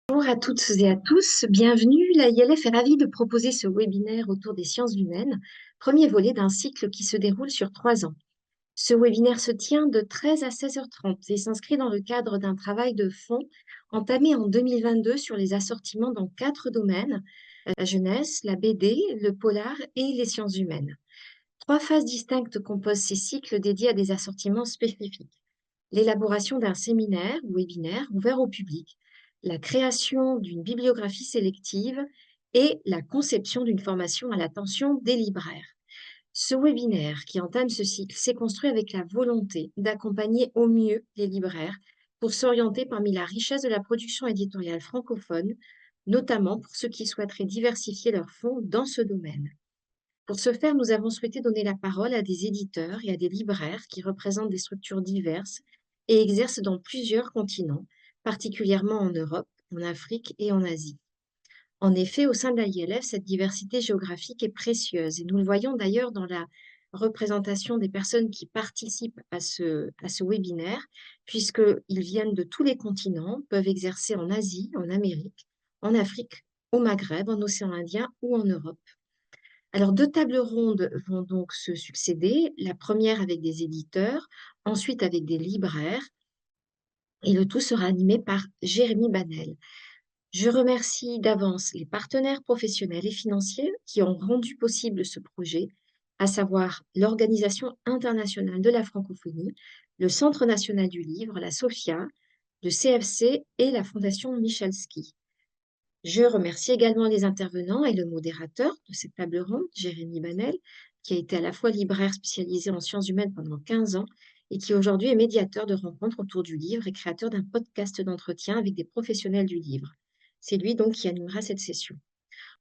Bonjour à toutes et à tous, bienvenue. La ILF est ravie de proposer ce webinaire autour des sciences humaines, premier volet d'un cycle qui se déroule sur 3 ans. Ce webinaire se tient de 13 à 16h30 et s'inscrit dans le cadre d'un travail de fond entamé en 2022 sur les assortiments dans 4 domaines, la jeunesse, la BD, le polar et les sciences humaines. 3 phases distinctes composent ces cycles dédiés à des assortiments spécifiques: l'élaboration d'un séminaire ou webinaire ouvert au public, la création d'une bibliographie sélective et la conception d'une formation à l'attention des libraires. Ce webinaire qui entame ce cycle s'est construit avec la volonté d'accompagner au mieux les libraires pour s'orienter parmi la richesse de la production éditoriale francophone, notamment pour ceux qui souhaiteraient diversifier leurs fonds dans ce domaine. Pour ce faire, nous avons souhaité donner la parole à des éditeurs et à des libraires qui représentent des structures diverses et exercent dans plusieurs continents, particulièrement en Europe, en Afrique et en Asie. En effet, au sein de la ILF, cette diversité géographique est précieuse et nous le voyons d'ailleurs dans la représentation des personnes qui participent à ce webinaire, puisqu'ils viennent de tous les continents, peuvent exercer en Asie, en Amérique, en Afrique, au Maghreb, en océan Indien ou en Europe. Alors, 2 tables rondes vont donc se succéder, la première avec des éditeurs, ensuite avec des libraires, et le tout sera animé par Jérémy Banel. Je remercie d'avance les partenaires professionnels et financiers qui ont rendu possible ce projet, à savoir l'Organisation internationale de la francophonie, le Centre national du livre, la SOFIA, le CFC et la Fondation Michalski. Je remercie également les intervenants et le modérateur de cette table ronde, Jérémy Banel, qui a été à la fois libraire spécialisé en sciences humaines pendant 15 ans et qui aujourd'hui est médiateur de rencontres autour du livre et créateur d'un podcast d'entretien avec des professionnels du livre. C'est lui donc qui animera cette session.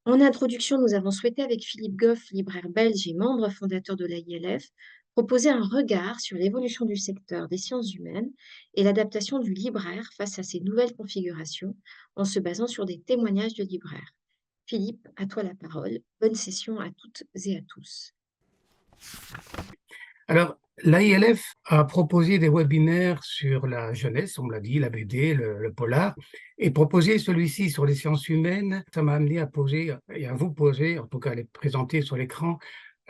En introduction, nous avons souhaité, avec Philippe Goff, libraire belge et membre fondateur de l'AILF, proposer un regard sur l'évolution du secteur des sciences humaines et l'adaptation du libraire face à ces nouvelles configurations en se basant sur des témoignages de libraires. Philippe, à toi la parole. Bonne session à toutes et à tous. Alors, l'AILF a proposé des webinaires sur la jeunesse, on l'a dit, la BD, le polar, et proposé celui-ci sur les sciences humaines. Ça m'a amené à poser, et à vous poser, en tout cas à les présenter sur l'écran,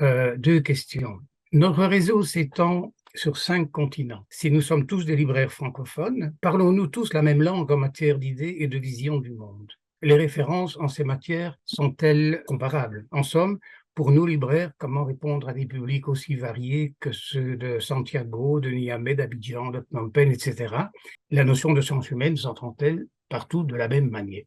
2 questions. Notre réseau s'étend sur 5 continents. Si nous sommes tous des libraires francophones, parlons-nous tous la même langue en matière d'idées et de vision du monde? Les références en ces matières sont-elles comparables? En somme, pour nous libraires, comment répondre à des publics aussi variés que ceux de Santiago, de Niamey, d'Abidjan, de Phnom Penh, etc. La notion de sciences humaines s'entend-elle partout de la même manière?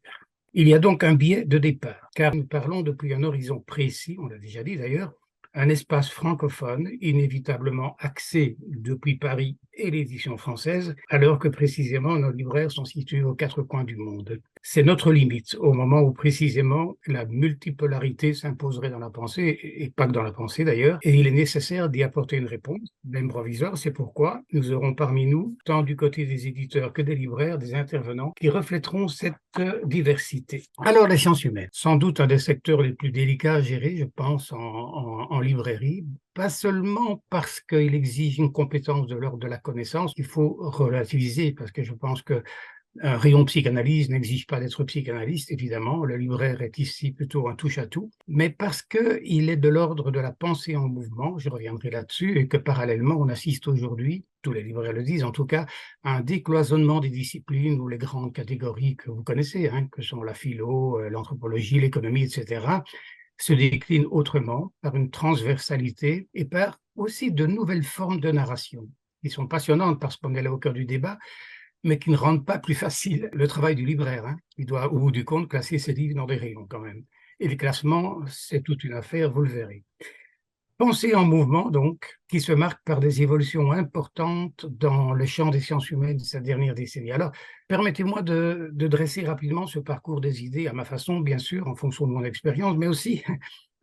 Il y a donc un biais de départ, car nous parlons depuis un horizon précis, on l'a déjà dit d'ailleurs, un espace francophone inévitablement axé depuis Paris et l'édition française, alors que précisément nos libraires sont situés aux 4 coins du monde. C'est notre limite, au moment où précisément la multipolarité s'imposerait dans la pensée, et pas que dans la pensée d'ailleurs, et il est nécessaire d'y apporter une réponse, même provisoire. C'est pourquoi nous aurons parmi nous, tant du côté des éditeurs que des libraires, des intervenants qui reflèteront cette diversité. Alors, les sciences humaines, sans doute un des secteurs les plus délicats à gérer, je pense, en librairie, pas seulement parce qu'il exige une compétence de l'ordre de la connaissance, il faut relativiser, parce que je pense que un rayon psychanalyse n'exige pas d'être psychanalyste, évidemment. Le libraire est ici plutôt un touche-à-tout, mais parce qu'il est de l'ordre de la pensée en mouvement, je reviendrai là-dessus, et que parallèlement, on assiste aujourd'hui, tous les libraires le disent en tout cas, à un décloisonnement des disciplines ou les grandes catégories que vous connaissez, que sont la philo, l'anthropologie, l'économie, etc., se déclinent autrement par une transversalité et par aussi de nouvelles formes de narration qui sont passionnantes parce qu'on est là au cœur du débat, mais qui ne rendent pas plus facile le travail du libraire. Il doit, au bout du compte, classer ses livres dans des rayons quand même. Et les classements, c'est toute une affaire, vous le verrez. Pensée en mouvement, donc, qui se marque par des évolutions importantes dans le champ des sciences humaines de cette dernière décennie. Alors, permettez-moi de dresser rapidement ce parcours des idées à ma façon, bien sûr, en fonction de mon expérience, mais aussi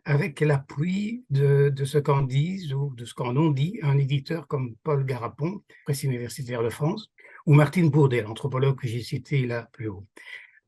avec l'appui de ce qu'en disent ou de ce qu'en ont dit un éditeur comme Paul Garapon, presse universitaire de France, ou Martine Bourdet, l'anthropologue que j'ai cité là plus haut.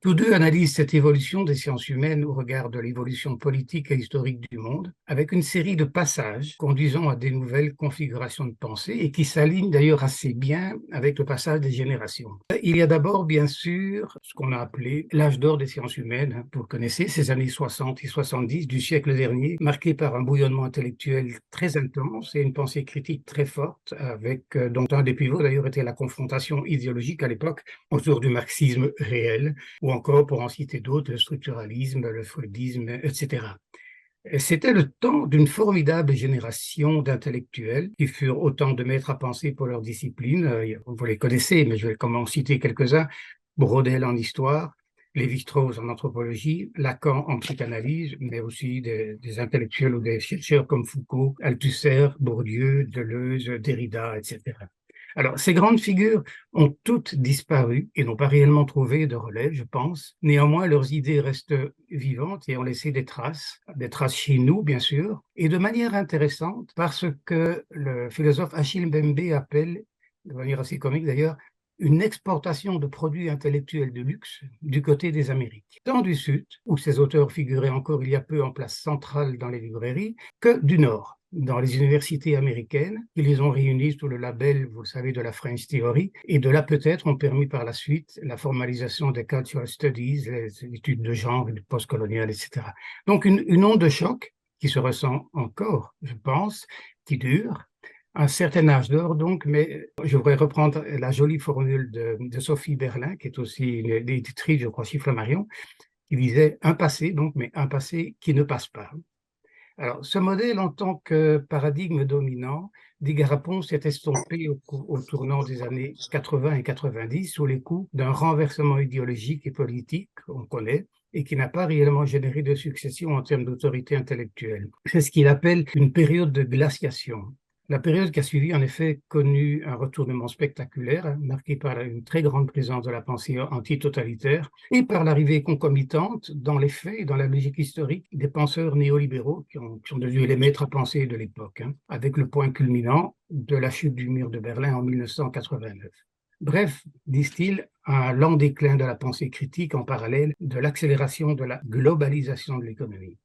Tous deux analysent cette évolution des sciences humaines au regard de l'évolution politique et historique du monde, avec une série de passages conduisant à des nouvelles configurations de pensée et qui s'alignent d'ailleurs assez bien avec le passage des générations. Il y a d'abord, bien sûr, ce qu'on a appelé l'âge d'or des sciences humaines. Vous le connaissez, ces années 60 et 70 du siècle dernier, marqués par un bouillonnement intellectuel très intense et une pensée critique très forte, avec dont un des pivots d'ailleurs était la confrontation idéologique à l'époque autour du marxisme réel, ou encore, pour en citer d'autres, le structuralisme, le freudisme, etc. C'était le temps d'une formidable génération d'intellectuels qui furent autant de maîtres à penser pour leur discipline. Vous les connaissez, mais je vais comment citer quelques-uns. Brodel en histoire, Lévi-Strauss en anthropologie, Lacan en psychanalyse, mais aussi des intellectuels ou des chercheurs comme Foucault, Althusser, Bourdieu, Deleuze, Derrida, etc. Alors, ces grandes figures ont toutes disparu et n'ont pas réellement trouvé de relève, je pense. Néanmoins, leurs idées restent vivantes et ont laissé des traces chez nous, bien sûr, et de manière intéressante, parce que le philosophe Achille Mbembe appelle, de manière assez comique d'ailleurs, une exportation de produits intellectuels de luxe du côté des Amériques, tant du Sud, où ces auteurs figuraient encore il y a peu en place centrale dans les librairies, que du Nord, dans les universités américaines, qui les ont réunis sous le label, vous le savez, de la French Theory, et de là peut-être ont permis par la suite la formalisation des cultural studies, les études de genre, de postcolonial, etc. Donc une onde de choc qui se ressent encore, je pense, qui dure, un certain âge d'or donc, mais je voudrais reprendre la jolie formule de Sophie Berlin, qui est aussi une éditrice, je crois, chez Flammarion, qui disait un passé donc, mais un passé qui ne passe pas. Alors, ce modèle, en tant que paradigme dominant, dit Garapon, s'est estompé au tournant des années 80 et 90 sous les coups d'un renversement idéologique et politique, on connaît, et qui n'a pas réellement généré de succession en termes d'autorité intellectuelle. C'est ce qu'il appelle une période de glaciation. La période qui a suivi, en effet, connut un retournement spectaculaire, marqué par une très grande présence de la pensée antitotalitaire et par l'arrivée concomitante, dans les faits et dans la logique historique, des penseurs néolibéraux qui sont devenus les maîtres à penser de l'époque, avec le point culminant de la chute du mur de Berlin en 1989. Bref, disent-ils, un lent déclin de la pensée critique en parallèle de l'accélération de la globalisation de l'économie.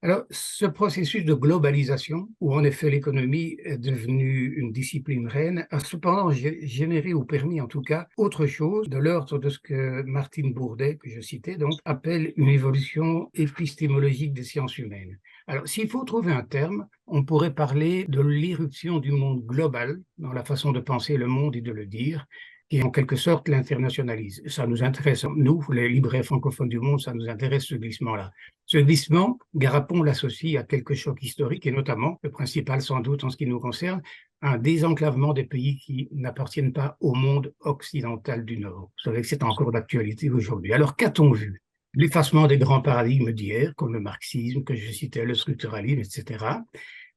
Alors, ce processus de globalisation, où en effet l'économie est devenue une discipline reine, a cependant généré, ou permis en tout cas, autre chose de l'ordre de ce que Martine Bourdet, que je citais donc, appelle une évolution épistémologique des sciences humaines. Alors, s'il faut trouver un terme, on pourrait parler de l'irruption du monde global dans la façon de penser le monde et de le dire, qui en quelque sorte l'internationalise. Ça nous intéresse, nous, les libraires francophones du monde, ça nous intéresse ce glissement-là. Ce glissement, Garapon l'associe à quelques chocs historiques et notamment, le principal sans doute en ce qui nous concerne, un désenclavement des pays qui n'appartiennent pas au monde occidental du Nord. Vous savez que c'est encore d'actualité aujourd'hui. Alors qu'a-t-on vu? L'effacement des grands paradigmes d'hier, comme le marxisme, que je citais, le structuralisme, etc.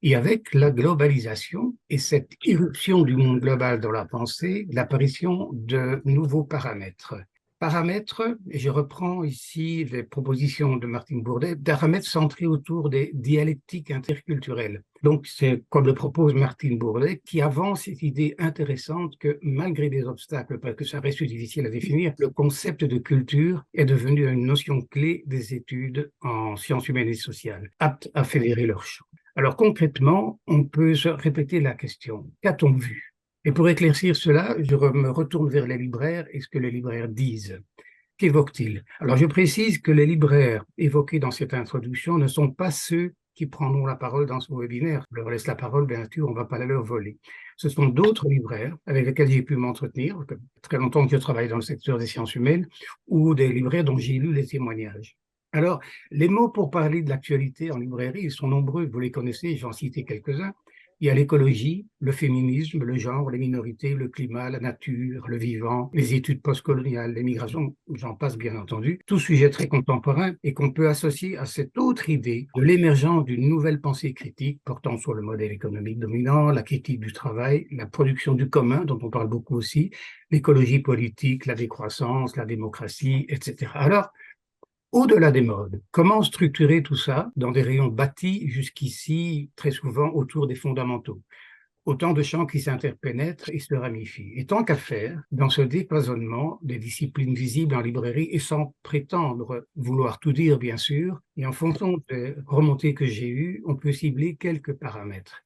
Et avec la globalisation et cette irruption du monde global dans la pensée, l'apparition de nouveaux paramètres. Paramètres, et je reprends ici les propositions de Martine Bourdet, paramètres centrés autour des dialectiques interculturelles. Donc c'est comme le propose Martine Bourdet, qui avance cette idée intéressante que malgré des obstacles, parce que ça reste difficile à définir, le concept de culture est devenu une notion clé des études en sciences humaines et sociales, apte à fédérer leurs champs. Alors concrètement, on peut se répéter la question, qu'a-t-on vu? Et pour éclaircir cela, je me retourne vers les libraires et ce que les libraires disent. Qu'évoquent-ils? Alors je précise que les libraires évoqués dans cette introduction ne sont pas ceux qui prendront la parole dans ce webinaire. Je leur laisse la parole, bien sûr, on ne va pas la leur voler. Ce sont d'autres libraires avec lesquels j'ai pu m'entretenir, très longtemps que je travaille dans le secteur des sciences humaines, ou des libraires dont j'ai lu les témoignages. Alors, les mots pour parler de l'actualité en librairie, ils sont nombreux, vous les connaissez, j'en citais quelques-uns. Il y a l'écologie, le féminisme, le genre, les minorités, le climat, la nature, le vivant, les études postcoloniales, les migrations, j'en passe bien entendu, tout sujet très contemporain et qu'on peut associer à cette autre idée de l'émergence d'une nouvelle pensée critique portant sur le modèle économique dominant, la critique du travail, la production du commun, dont on parle beaucoup aussi, l'écologie politique, la décroissance, la démocratie, etc. Alors, au-delà des modes, comment structurer tout ça dans des rayons bâtis jusqu'ici très souvent autour des fondamentaux? Autant de champs qui s'interpénètrent et se ramifient. Et tant qu'à faire, dans ce décloisonnement des disciplines visibles en librairie, et sans prétendre vouloir tout dire, bien sûr, et en fonction des remontées que j'ai eues, on peut cibler quelques paramètres.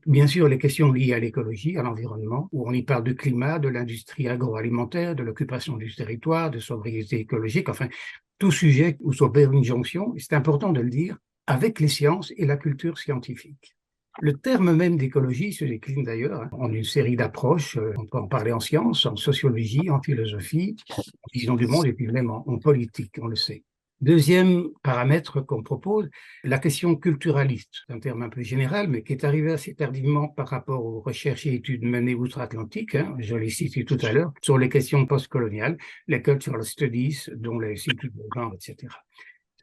Bien sûr, les questions liées à l'écologie, à l'environnement, où on y parle du climat, de l'industrie agroalimentaire, de l'occupation du territoire, de sobriété écologique, enfin, tout sujet où s'opère une jonction, et c'est important de le dire, avec les sciences et la culture scientifique. Le terme même d'écologie se décline d'ailleurs en une série d'approches. On peut en parler en sciences, en sociologie, en philosophie, en vision du monde et puis même en politique, on le sait. Deuxième paramètre qu'on propose, la question culturaliste, c'est un terme un peu général, mais qui est arrivé assez tardivement par rapport aux recherches et études menées outre-Atlantique, je l'ai cité tout à l'heure, sur les questions postcoloniales, les cultural studies, dont les études de genre, etc.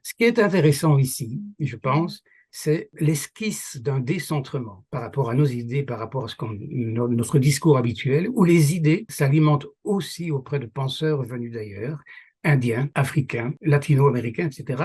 Ce qui est intéressant ici, je pense, c'est l'esquisse d'un décentrement par rapport à nos idées, par rapport à notre discours habituel, où les idées s'alimentent aussi auprès de penseurs venus d'ailleurs, indiens, africains, latino-américains, etc.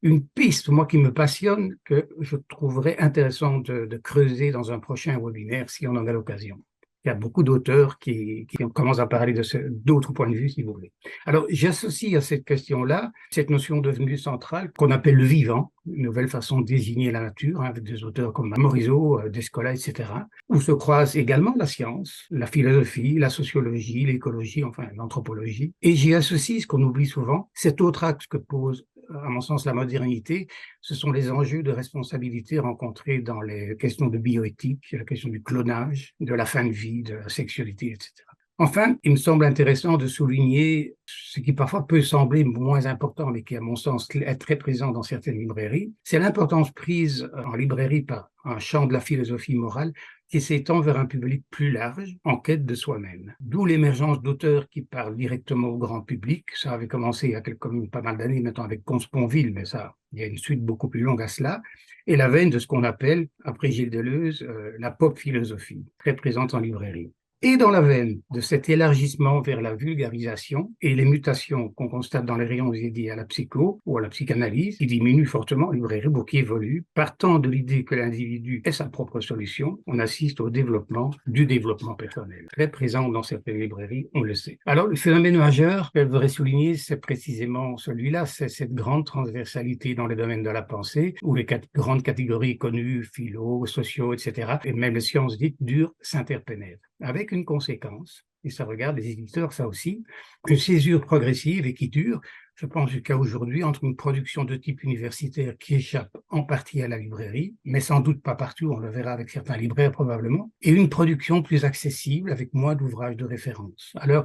Une piste, moi, qui me passionne, que je trouverais intéressant de creuser dans un prochain webinaire, si on en a l'occasion. Il y a beaucoup d'auteurs qui commencent à parler d'autres points de vue, si vous voulez. Alors, j'associe à cette question-là cette notion devenue centrale qu'on appelle le vivant, une nouvelle façon de désigner la nature, avec des auteurs comme Morisot, Descola, etc., où se croisent également la science, la philosophie, la sociologie, l'écologie, enfin l'anthropologie. Et j'y associe ce qu'on oublie souvent, cet autre axe que pose, à mon sens, la modernité, ce sont les enjeux de responsabilité rencontrés dans les questions de bioéthique, la question du clonage, de la fin de vie, de la sexualité, etc. Enfin, il me semble intéressant de souligner ce qui parfois peut sembler moins important, mais qui, à mon sens, est très présent dans certaines librairies, c'est l'importance prise en librairie par un champ de la philosophie morale qui s'étend vers un public plus large, en quête de soi-même. D'où l'émergence d'auteurs qui parlent directement au grand public. Ça avait commencé il y a pas mal d'années maintenant avec Comte-Sponville, mais ça, il y a une suite beaucoup plus longue à cela. Et la veine de ce qu'on appelle, après Gilles Deleuze, la pop philosophie, très présente en librairie. Et dans la veine de cet élargissement vers la vulgarisation et les mutations qu'on constate dans les rayons dédiés à la psycho ou à la psychanalyse, qui diminuent fortement en librairie ou qui évoluent, partant de l'idée que l'individu est sa propre solution, on assiste au développement du développement personnel, très présent dans certaines librairies, on le sait. Alors, le phénomène majeur que je voudrais souligner, c'est précisément celui-là, c'est cette grande transversalité dans les domaines de la pensée, où les grandes catégories connues, philo, sociaux, etc., et même les sciences dites dures, s'interpénètrent. Avec une conséquence, et ça regarde les éditeurs, ça aussi, une césure progressive et qui dure, je pense jusqu'à aujourd'hui, entre une production de type universitaire qui échappe en partie à la librairie, mais sans doute pas partout, on le verra avec certains libraires probablement, et une production plus accessible avec moins d'ouvrages de référence. Alors,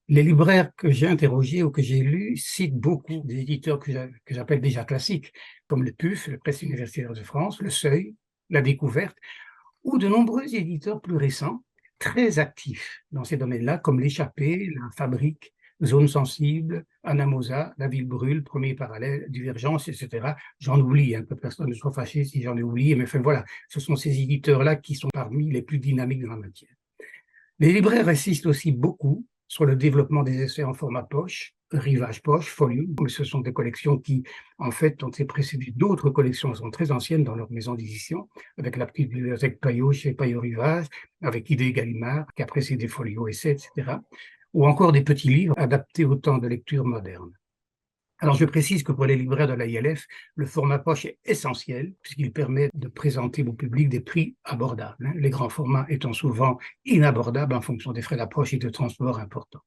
les libraires que j'ai interrogés ou que j'ai lus citent beaucoup des éditeurs que j'appelle déjà classiques, comme le PUF, le Presse universitaire de France, le Seuil, la Découverte, ou de nombreux éditeurs plus récents, très actifs dans ces domaines-là, comme l'Échappée, la Fabrique, Zone Sensible, Anamosa, La Ville Brûle, Premier Parallèle, Divergence, etc. J'en oublie, que personne ne soit fâché si j'en ai oublié, mais enfin voilà, ce sont ces éditeurs-là qui sont parmi les plus dynamiques dans la matière. Les libraires insistent aussi beaucoup sur le développement des essais en format poche, rivage poche, folio. Ce sont des collections qui, en fait, ont été précédées d'autres collections qui sont très anciennes dans leur maison d'édition, avec la petite bibliothèque Payot chez Payot Rivage, avec Idée Gallimard, qui a précédé Folio Essai, etc. Ou encore des petits livres adaptés au temps de lecture moderne. Alors, je précise que pour les libraires de la ILF, le format poche est essentiel puisqu'il permet de présenter au public des prix abordables, les grands formats étant souvent inabordables en fonction des frais d'approche et de transport importants.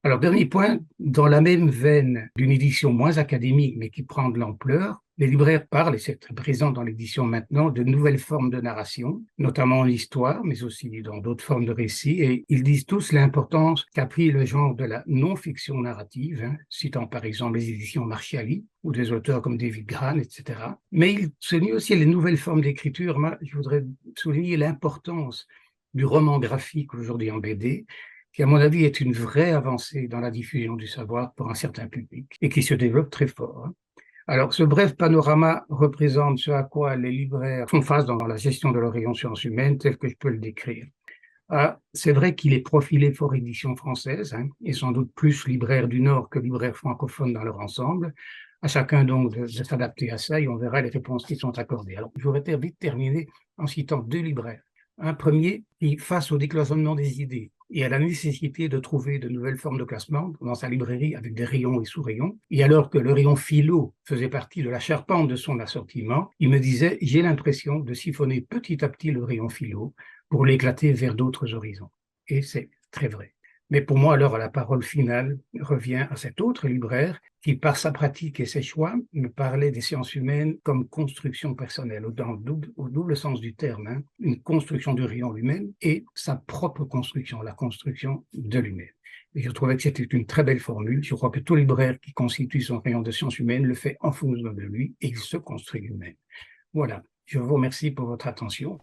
Alors, dernier point, dans la même veine d'une édition moins académique mais qui prend de l'ampleur, les libraires parlent, et c'est très présent dans l'édition maintenant, de nouvelles formes de narration, notamment en histoire, mais aussi dans d'autres formes de récits, et ils disent tous l'importance qu'a pris le genre de la non-fiction narrative, citant par exemple les éditions Marchiali, ou des auteurs comme David Grann, etc. Mais ils soulignent aussi les nouvelles formes d'écriture. Moi, je voudrais souligner l'importance du roman graphique aujourd'hui en BD, qui, à mon avis, est une vraie avancée dans la diffusion du savoir pour un certain public et qui se développe très fort. Alors, ce bref panorama représente ce à quoi les libraires font face dans la gestion de leur rayon sciences humaines, tel que je peux le décrire. C'est vrai qu'il est profilé Fort Édition française, et sans doute plus libraire du Nord que libraire francophone dans leur ensemble. À chacun donc de s'adapter à ça et on verra les réponses qui sont accordées. Alors, je voudrais vite terminer en citant deux libraires. Un premier qui, face au décloisonnement des idées et à la nécessité de trouver de nouvelles formes de classement dans sa librairie avec des rayons et sous-rayons, et alors que le rayon philo faisait partie de la charpente de son assortiment, il me disait « j'ai l'impression de siphonner petit à petit le rayon philo pour l'éclater vers d'autres horizons ». Et c'est très vrai. Mais pour moi, alors, la parole finale revient à cet autre libraire qui, par sa pratique et ses choix, me parlait des sciences humaines comme construction personnelle, au double sens du terme, hein, une construction du rayon lui-même et sa propre construction, la construction de lui-même. Et je trouvais que c'était une très belle formule. Je crois que tout libraire qui constitue son rayon de sciences humaines le fait en fonction de lui et il se construit lui-même. Voilà. Je vous remercie pour votre attention.